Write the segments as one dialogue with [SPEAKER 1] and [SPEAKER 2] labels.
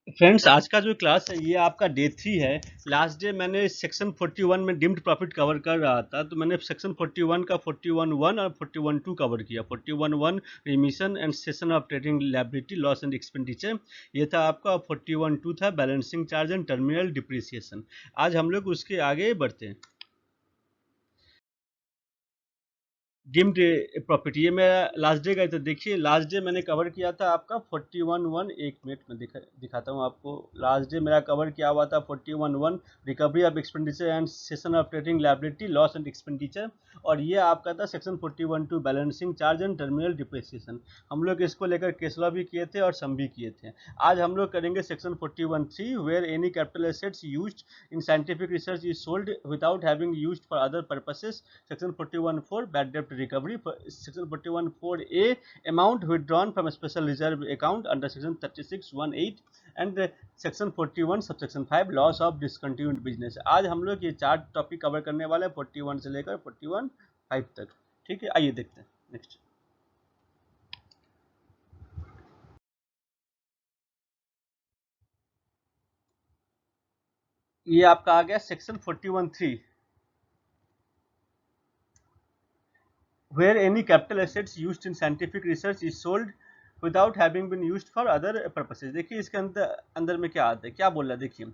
[SPEAKER 1] Friends, आज का जो क्लास है ये आपका डे 3 है। लास्ट डे मैंने सेक्शन 41 में डिम्ड प्रॉफिट कवर कर रहा था, तो मैंने सेक्शन 41 का 41(1) और 41(2) कवर किया। 41(1) remission and cessation of trading liability loss and expenditure, ये था आपका। 41(2) था balancing charge and terminal depreciation. आज हम लोग उसके आगे बढ़ते हैं। डिम्ड प्रॉफिट, ये मेरा लास्ट डे का है। तो देखिए, लास्ट डे मैंने कवर किया था आपका 41(1). एक मिनट में दिखाता हूँ आपको। लास्ट डे मेरा कवर किया हुआ था 41(1) recovery of expenditure and cessation of trading liability loss and expenditure, और ये आपका था section 41(2) balancing charge and terminal depreciation. हम लोग इसको लेकर केस लॉ भी किए थे और सम भी किए थे। आज हम लोग करेंगे section 41(3) where any capital assets used in scientific research is sold without having used for other purposes. Section 41(4) bad debt recovery. Section 41(4)(a) amount withdrawn from a special reserve account under Section 36(1)(8) and Section 41 subsection 5 loss of discontinued business. आज हम लोग ये 4 topic cover करने वाले हैं 41 से लेकर 41(5) तक। ठीक है, आइए देखते हैं नेक्स्ट। ये आपका आ गया section 41(3) where any capital assets used in scientific research is sold without having been used for other purposes। देखिए इसके अंदर में क्या आता है, क्या बोल रहा है, देखिए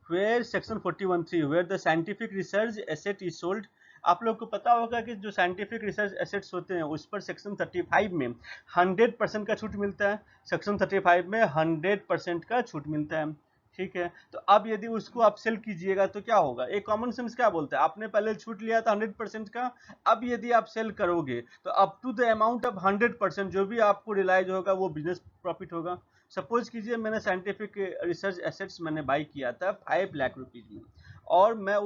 [SPEAKER 1] where section 41(3) where the scientific research asset is sold। आप लोग को पता होगा कि जो साइंटिफिक रिसर्च एसेट्स होते हैं उस पर सेक्शन 35 में 100% का छूट मिलता है। सेक्शन 35 में 100% का छूट मिलता है। ठीक है, तो अब यदि उसको आप सेल कीजिएगा तो क्या होगा, एक कॉमन सेंस क्या बोलता है, आपने पहले छूट लिया था 100% का, अब यदि आप सेल करोगे तो up to the amount of 100% जो भी आपको रियलाइज होगा वो बिजनेस प्रॉफिट होगा। सपोज कीजिए मैंने साइंटिफिक रिसर्च एसेट्स मैंने बाई किया था 5 लाख रुपीज में, और मैं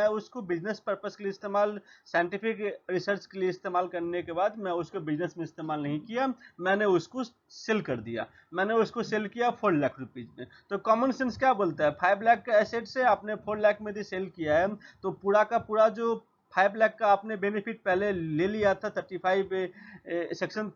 [SPEAKER 1] उसको बिजनेस पर्पस के लिए इस्तेमाल, साइंटिफिक रिसर्च के लिए इस्तेमाल करने के बाद मैं उसको बिजनेस में इस्तेमाल नहीं किया, मैंने उसको सेल कर दिया। मैंने उसको सेल किया 4 लाख रुपीज में। तो कॉमन सेंस क्या बोलता है, 5 लाख का एसेट से आपने 4 लाख में यदि सेल किया है तो पूरा का पूरा जो 5 लाख का आपने बेनिफिट पहले ले लिया था 35 सेक्शन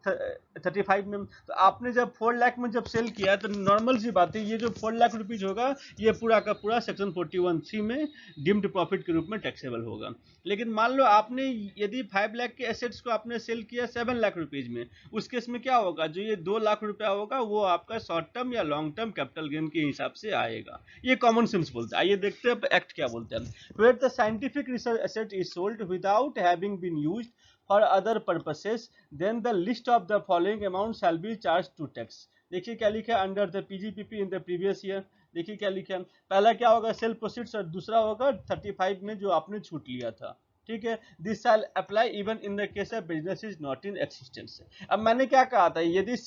[SPEAKER 1] 35 में, तो आपने जब 4 लाख में जब सेल किया तो नॉर्मल सी बात है, ये जो 4 लाख रुपीज होगा ये पूरा का पूरा सेक्शन 41(3) में डिम्ड प्रॉफिट के रूप में टैक्सेबल होगा। लेकिन मान लो आपने यदि 5 लाख के एसेट्स को आपने सेल किया 7 लाख रुपीज में, उस केस में क्या होगा, जो ये 2 लाख रुपया होगा वो आपका शॉर्ट टर्म या लॉन्ग टर्म कैपिटल गेन के हिसाब से आएगा। ये कॉमन सेंस बोलता है। आइए देखते हैं एक्ट क्या बोलता है। Where the scientific research asset is sold without having been used for other purposes, then the list of the following amount shall be charged to tax। देखिए क्या लिखा है, under the PGPP in the previous year. देखिए क्या लिखा है, पहला क्या होगा सेल प्रोसीड्स, और दूसरा होगा 35 में जो आपने छूट लिया था। ठीक है, this shall apply even in the case of business is not in existence. अब मैंने क्या कहा था, यदि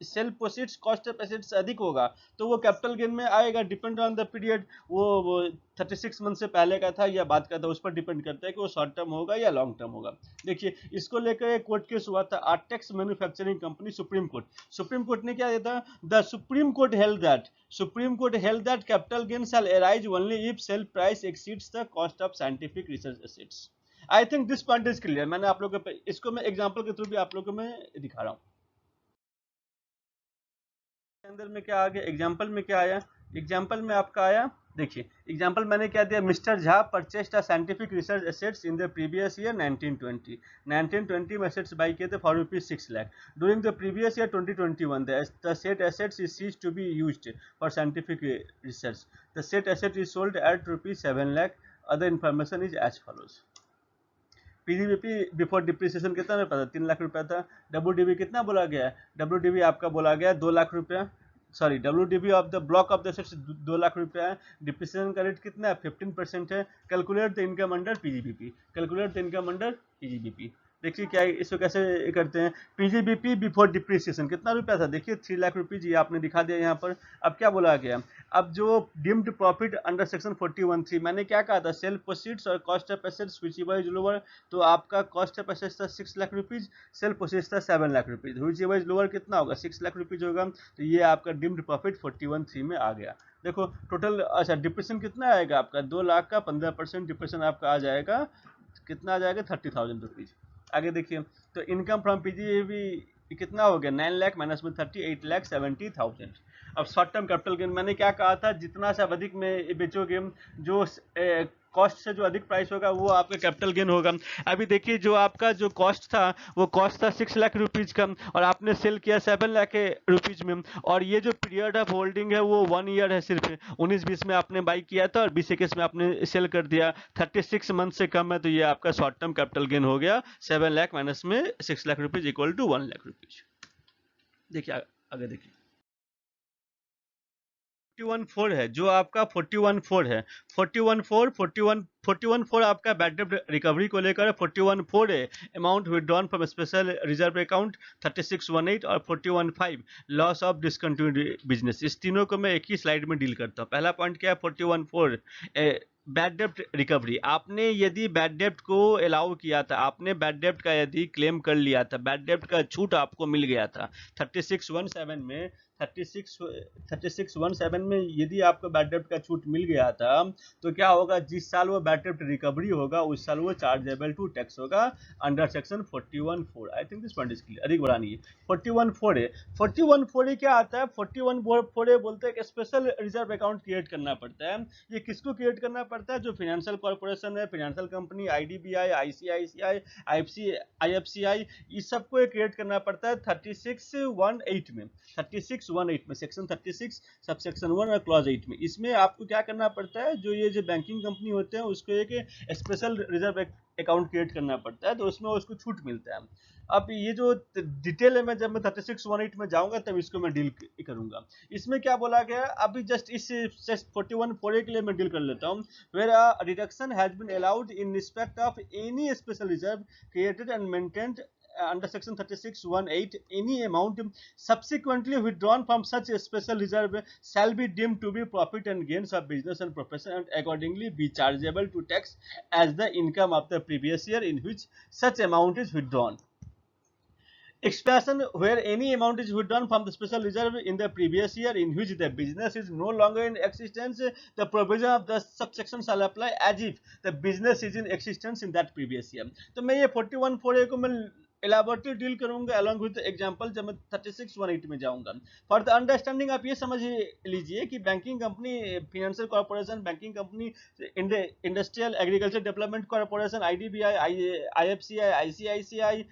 [SPEAKER 1] sale proceeds cost of assets अधिक होगा तो वो कैपिटल गेन में आएगा, डिपेंड ऑन द पीरियड। वो 36 मंथ से पहले का था या बाद का था, उस पर डिपेंड करता है कि वो शॉर्ट टर्म होगा या लॉन्ग टर्म होगा। देखिए इसको लेकर एक कोर्ट केस हुआ था, Artex manufacturing company, Supreme Court ने क्या दिया था, the Supreme Court held that capital gain shall arise only if sale price exceeds the cost of scientific research assets. I think this point is clear. मैंने आप लोगों को इसको मैं एग्जांपल के थ्रू भी आप लोगों को मैं दिखा रहा हूँ। अंदर में क्या आ गया, एग्जाम्पल में क्या आया, एग्जाम्पल में आपका आया, देखिए एग्जाम्पल मैंने क्या दिया, mister Jha purchased a scientific research assets in the previous year 1920 में एसेट्स बाई किए थे for ₹6 lakh. During the previous year 2021 the set assets is ceased to be used for scientific research. The set asset is sold at ₹7 lakh. Other information is as follows. PGBP before depreciation कितना में पता, 3 लाख रुपया था। WDB कितना बोला गया है, WDB आपका बोला गया 2 लाख रुपया, sorry WDB of the block of the assets 2 lakh रुपया है। डिप्रिसिएशन का रेट कितना है, 15% है। Calculate the income under PGBP, calculate the income under PGBP. देखिए क्या इसको कैसे करते हैं, पीजीबीपी बिफोर डिप्रिसिएशन कितना रुपया था, देखिए 3 लाख रुपीज, ये आपने दिखा दिया यहाँ पर। अब क्या बोला गया, अब जो डिम्ड प्रॉफिट अंडर सेक्शन 41(3) मैंने क्या कहा था, सेल प्रोसीड्स और cost of assets which is lower, तो आपका कॉस्ट ऑफ एसेट्स था 6 लाख रुपीज, सेल प्रोसीड्स था 7 lakh rupees, which is lower कितना होगा, 6 लाख रुपीज होगा। तो ये आपका डिम्ड प्रॉफिट 41(3) में आ गया। देखो टोटल, अच्छा डिप्रेशन कितना आएगा आपका, 2 लाख का 15% डिप्रेशन आपका आ जाएगा, कितना आ जाएगा, 30,000 रुपीज। आगे देखिए, तो इनकम फ्रॉम पीजीबीपी ये कितना हो गया 9 लाख माइनस में 30 8,70,000। अब शॉर्ट टर्म कैपिटल गेन मैंने क्या कहा था, जितना से अधिक में बेचोगे, जो कॉस्ट से जो अधिक प्राइस होगा वो आपका कैपिटल गेन होगा। अभी देखिए जो आपका जो कॉस्ट था वो कॉस्ट था 6 लाख रुपीज का और आपने सेल किया 7 लाख रुपीज में, और ये जो पीरियड ऑफ होल्डिंग है वो 1 ईयर है सिर्फ। 19-20 में आपने बाई किया था और 20-21 में आपने सेल कर दिया, 36 मंथ से कम है, तो ये आपका शॉर्ट टर्म कैपिटल गेन हो गया 7 लाख माइनस में 6 lakh rupees equal to 1 lakh rupees. देखिए आगे देखिए 41.4 है जो आपका 41.4 है, 41.4 आपका बैड डेब्ट रिकवरी को लेकर है। 41.4 है amount withdrawn from special reserve account 3618 और 41.5 लॉस ऑफ डिसकंटिन्यूड बिजनेस। इस तीनों को मैं एक ही स्लाइड में डील करता हूँ। पहला पॉइंट क्या है 41.4 बैड डेब्ट रिकवरी। आपने यदि बैड डेब्ट को अलाउ किया था, आपने बैड डेब्ट का यदि क्लेम कर लिया था, बैड डेब्ट का छूट आपको मिल गया था 3617 में, 3617 में यदि आपको बैड डेब्ट का छूट मिल गया था तो क्या होगा, जिस साल वो बैड डेब्ट रिकवरी होगा उस साल वो चार्जेबल टू टैक्स होगा under section 41.4। I think this point is clear, अधिक बढ़ानी है। 41.4 है, 41.4 क्या आता है, 41.4 बोलते हैं कि स्पेशल रिजर्व अकाउंट क्रिएट करना पड़ता है। ये किसको क्रिएट करना पड़ता है, जो फाइनेंशियल कॉर्पोरेशन है, financial company, IDBI, ICICI, IFCI, इस सबको क्रिएट करना पड़ता है 3618 में, 3618 में सेक्शन 36 सब सेक्शन 1 और क्लॉज 8 में। इसमें आपको क्या करना पड़ता है, जो ये जो बैंकिंग कंपनी होते हैं उसको एक स्पेशल रिजर्व अकाउंट क्रिएट करना पड़ता है, तो उसमें उसको छूट मिलता है। अब ये जो डिटेल है, मैं जब मैं 3618 में जाऊंगा तब इसको मैं डील करूंगा। इसमें क्या बोला गया है, अभी जस्ट इस 41.4 के लिए मैं डील कर लेता हूँ। Where a deduction has been allowed in respect of any special reserve created and maintained under section 3618, any amount subsequently withdrawn from such a special reserve shall be deemed to be profit and gains of business and profession and accordingly be chargeable to tax as the income of the previous year in which such amount is withdrawn. Expression where any amount is withdrawn from the special reserve in the previous year in which the business is no longer in existence, the provision of the subsection shall apply as if the business is in existence in that previous year. तो मैं ये 41.4 को मैं elaborately deal करूंगा along with example जब मैं 3618 में जाऊंगा। फॉर द अंडरस्टैंडिंग आप ये समझ लीजिए कि banking company, financial corporation, banking company, industrial agriculture development corporation, IDBI, IFCI, ICICI,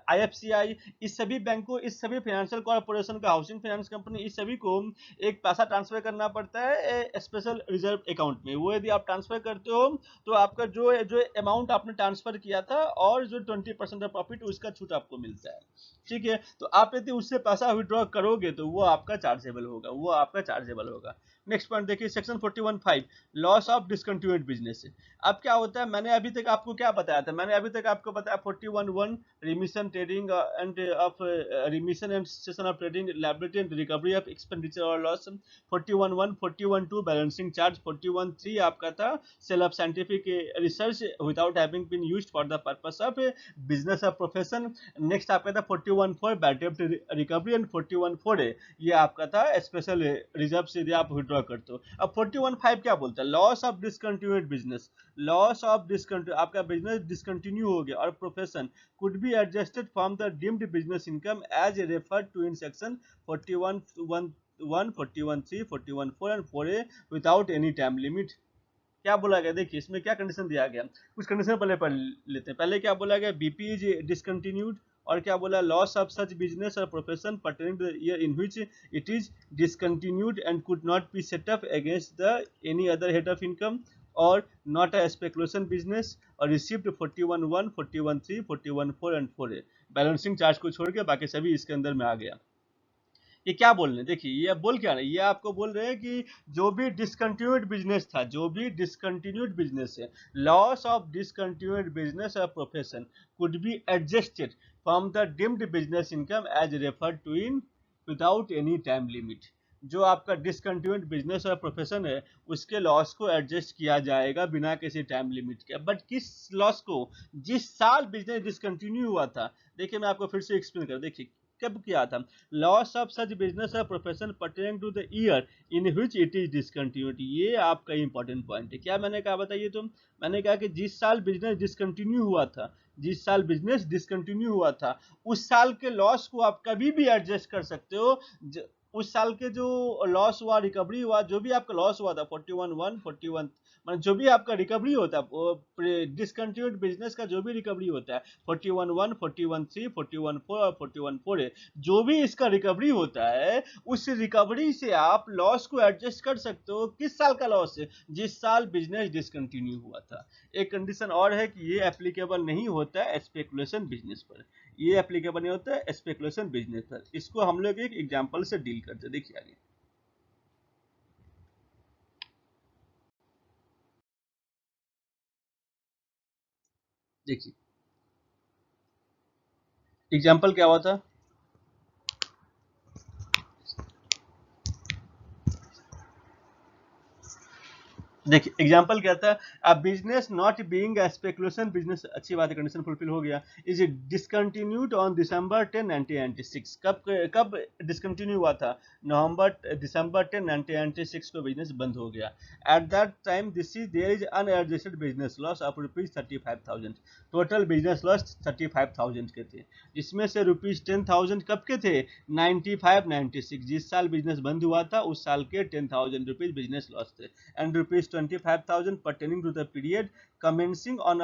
[SPEAKER 1] IFCI, इस सभी बैंकों, इस सभी फाइनेंशियल कॉर्पोरेशन का, हाउसिंग फाइनेंस कंपनी, इस सभी को एक पैसा ट्रांसफर करना पड़ता है स्पेशल रिजर्व अकाउंट में। वो यदि आप ट्रांसफर करते हो तो आपका जो अमाउंट आपने ट्रांसफर किया था और जो 20% ऑफ प्रॉफिट उसका छूट आपको मिलता है, ठीक है। तो आप यदि उससे पैसा विड्रॉ करोगे तो वो आपका चार्जेबल होगा, वो आपका चार्जेबल होगा। नेक्स्ट पॉइंट देखिए section 41.5 loss of discontinued business. अब क्या होता है, मैंने अभी तक आपको क्या बताया था, मैंने अभी तक आपको बताया 41.1 remission trading and of remission and cessation of trading liability and recovery of expenditure और लॉस। 41.1, 41.2 बैलेंसिंग चार्ज, 41.3 आपका था sale of scientific research without having been used for the purpose of business of profession. Next आपका था 41.4 bad डेब्ट recovery and 41.4 ये आपका था special reserve से यदि आप विड्रॉ करते हो। अब 41.5 क्या बोलता है, loss of discontinued business, loss of discontinue, आपका बिजनेस डिसकंटिन्यू हो गया और profession could be adjusted from the deemed business income as referred to in section 41.1, 41.3, 41.4 and 4A without any time limit। क्या बोला गया, देखिए इसमें क्या कंडीशन दिया गया, कुछ कंडीशन पहले पढ़ लेते हैं। पहले क्या बोला गया, बीपी इज डिसकंटिन्यूड, और क्या बोला, लॉस ऑफ सच बिजनेस और profession pertaining to the year in which it is discontinued and could not be set up against the any other head of income और नॉट अ स्पेकुलेशन बिजनेस और received 41.1, 41.3, 41.4 and 4A। Balancing charge को छोड़ के बाकी सभी इसके अंदर में आ गया। ये क्या बोल रहे हैं, देखिए ये बोल क्या रहे हैं, ये आपको बोल रहे हैं कि जो भी डिसकंटिन्यूड बिजनेस था, जो भी डिसकंटिन्यूड बिजनेस है, लॉस ऑफ डिसकंटिन्यूड बिजनेस और profession could be adjusted from the deemed business income as referred to in without any time limit. जो आपका डिसकंटिन्यूड बिजनेस और प्रोफेशन है उसके लॉस को एडजस्ट किया जाएगा बिना किसी टाइम लिमिट के। बट किस लॉस को, जिस साल बिजनेस डिसकंटिन्यू हुआ था। देखिए मैं आपको फिर से एक्सप्लेन कर, देखिए कब किया था, लॉस ऑफ सच बिजनेस और profession pertaining to the year in which it is discontinued. ये आपका इंपॉर्टेंट पॉइंट है। क्या मैंने कहा बताइए तुम, मैंने कहा कि जिस साल बिजनेस डिसकंटिन्यू हुआ था, जिस साल बिजनेस डिसकंटिन्यू हुआ था उस साल के लॉस को आप कभी भी एडजस्ट कर सकते हो। उस साल के जो लॉस हुआ, रिकवरी हुआ, जो भी आपका लॉस हुआ था 41 मतलब जो भी आपका रिकवरी होता है डिसकंटिन्यूड बिजनेस का, जो भी रिकवरी होता है 41 41 41 और 41 जो भी इसका रिकवरी होता है, उस रिकवरी से आप लॉस को एडजस्ट कर सकते हो। किस साल का लॉस है? जिस साल बिजनेस डिसकंटिन्यू हुआ था। एक कंडीशन और है कि ये एप्लीकेबल नहीं होता है स्पेकुलेशन बिजनेस पर, ये एप्लीकेबल नहीं होता है स्पेकुलेशन बिजनेस पर। इसको हम लोग एक एग्जांपल से डील करते हैं, देखिए आगे। देखिए एग्जांपल क्या हुआ था। देखिए एग्जांपल क्या था, a business not being a speculation business, अच्छी बात है, कंडीशन फुलफिल हो गया, इज डिसकंटिन्यूड ऑन दिसंबर 10 1996। कब कब डिसकंटिन्यू हुआ था? दिसंबर 10 1996 को बिजनेस बंद हो गया। At that time this is there is unadjusted business loss of ₹35,000। Total business loss 35,000 के थे, जिसमें से ₹10,000 कब के थे? 95 96, जिस साल बिजनेस बंद हुआ था उस साल के ₹10,000 बिजनेस लॉस थे, and ₹25,000 pertaining to the period commencing on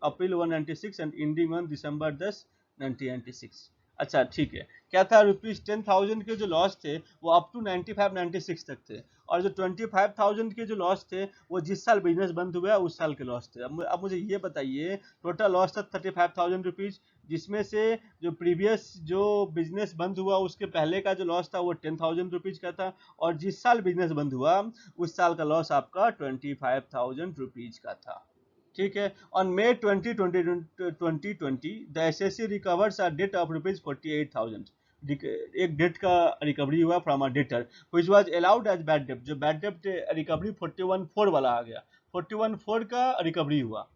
[SPEAKER 1] April 1 96 and ending on December 10 1996। अच्छा ठीक है, क्या था, ₹10,000 के जो लॉस थे वो अप टू 95 96 तक थे, और जो 25,000 के जो लॉस थे वो जिस साल बिजनेस बंद हुआ उस साल के लॉस थे। अब मुझे ये बताइए, टोटल लॉस था ₹35,000, जिसमें से जो प्रीवियस जो बिजनेस बंद हुआ उसके पहले का जो लॉस था वो ₹10,000 का था, और जिस साल बिजनेस बंद हुआ उस साल का लॉस आपका ₹25,000 का था। ठीक है। On May 2020 the SSC recovers a debt of ₹48,000। एक डेट का रिकवरी हुआ from a debtor which was allowed as bad debt, जो बैड डेट रिकवरी 41,4 वाला आ गया, 41,4 का रिकवरी हुआ।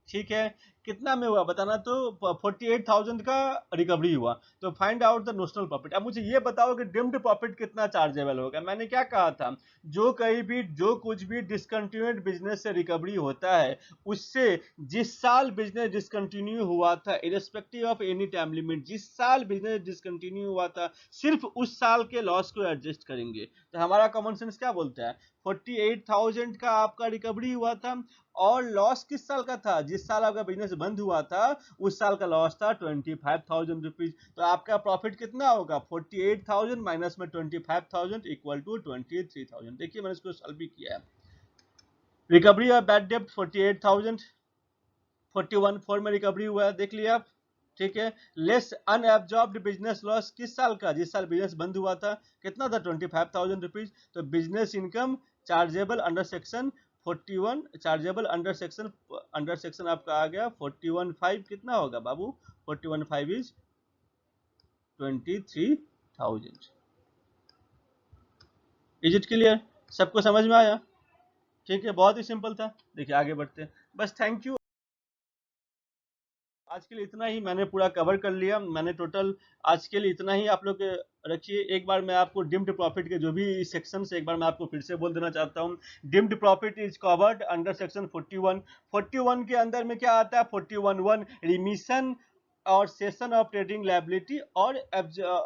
[SPEAKER 1] ठीक है, कितना में हुआ बताना, तो 48,000 का रिकवरी हुआ। तो find out the notional profit. अब मुझे ये बताओ कि डिम्ड प्रॉफिट कितना चार्जेबल होगा। मैंने क्या कहा था, जो कहीं भी जो कुछ भी डिसकंटिन्यूड बिजनेस से रिकवरी होता है उससे जिस साल बिजनेस डिसकंटिन्यू हुआ था, irrespective of any time limit, जिस साल बिजनेस डिसकंटिन्यू हुआ था सिर्फ उस साल के लॉस को एडजस्ट करेंगे। तो हमारा कॉमन सेंस क्या बोलता है, 48,000 का आपका रिकवरी हुआ था, और लॉस किस साल का था? जिस साल आपका बिजनेस बंद हुआ था उस साल का लॉस था ₹25,000। तो आपका प्रॉफिट कितना होगा? 48,000 माइनस में 25,000 इक्वल टू 23,000। देखिए मैंने इसको सॉल्व भी किया है। रिकवरी ऑफ बैड डेब्ट 48,000, 41,4 में रिकवरी हुआ है, देख लिया आप। ठीक है, लेस अनएब्जॉर्ब्ड बिजनेस लॉस किस साल का? जिस साल बिजनेस बंद हुआ था, कितना था? ₹25,000। तो business income chargeable under section 41, chargeable under section आपका आ गया 41.5, कितना होगा बाबू? 41.5 इज 23,000। Is it clear? सबको समझ में आया? ठीक है, बहुत ही सिंपल था। देखिए आगे बढ़ते हैं, बस थैंक यू। आज के लिए इतना ही, मैंने पूरा कवर कर लिया। मैंने टोटल आज के लिए इतना ही आप लोग रखिए। एक बार मैं आपको डिम्ड प्रॉफिट के जो भी सेक्शन से एक बार मैं आपको फिर से बोल देना चाहता हूँ। Deemed profit is covered under section 41। 41 के अंदर में क्या आता है? 41(1) रिमिशन और सेशन ऑफ ट्रेडिंग लायबिलिटी और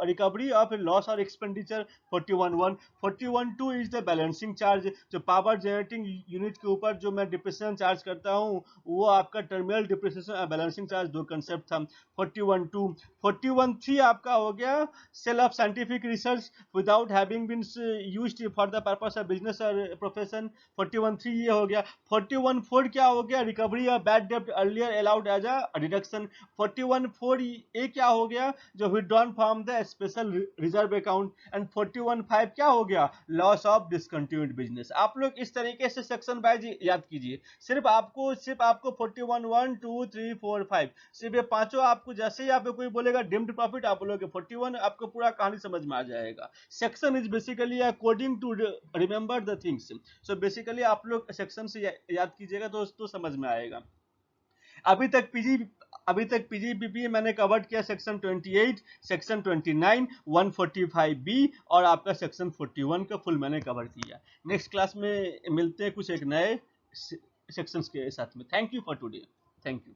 [SPEAKER 1] रिकवरी ऑफ लॉस और expenditure 41(1). 41(2) is the balancing charge, जो पावर जनरेटिंग यूनिट के ऊपर जो मैं डिप्रिसिएशन चार्ज करता हूँ वो आपका टर्मिनल डिप्रिसिएशन और बैलेंसिंग चार्ज, दो कंसेप्ट था। 41(2). 41(3) आपका हो गया sale of scientific research without having been used for the purpose of business और प्रोफेशन। 41(3) ये हो गया। 41(4) क्या हो गया? रिकवरी ऑफ बैड डेब्ट earlier allowed as a deduction. 41(4) ये क्या हो गया? जो withdrawn from the special reserve account. And 41(5) क्या हो गया? Loss of discontinued business. आप लोग इस तरीके से सेक्शन वाइज याद कीजिए। सिर्फ आपको 41 1 2 3 4 5 सिर्फ ये पांचों आपको, जैसे ही आपको कोई बोलेगा डिम्ड प्रॉफिट आप बोलोगे 41, आपको पूरा कहानी समझ में आ जाएगा। Section is basically according to remember the things. So basically आप लोग सेक्शन से याद कीजिएगा दोस्तों, समझ में आएगा। अभी तक पीजीपीपी मैंने कवर किया सेक्शन 28, सेक्शन 29, 145B और आपका सेक्शन 41 का फुल मैंने कवर किया। नेक्स्ट क्लास में मिलते हैं कुछ एक नए सेक्शंस के साथ में। Thank you for today. Thank you.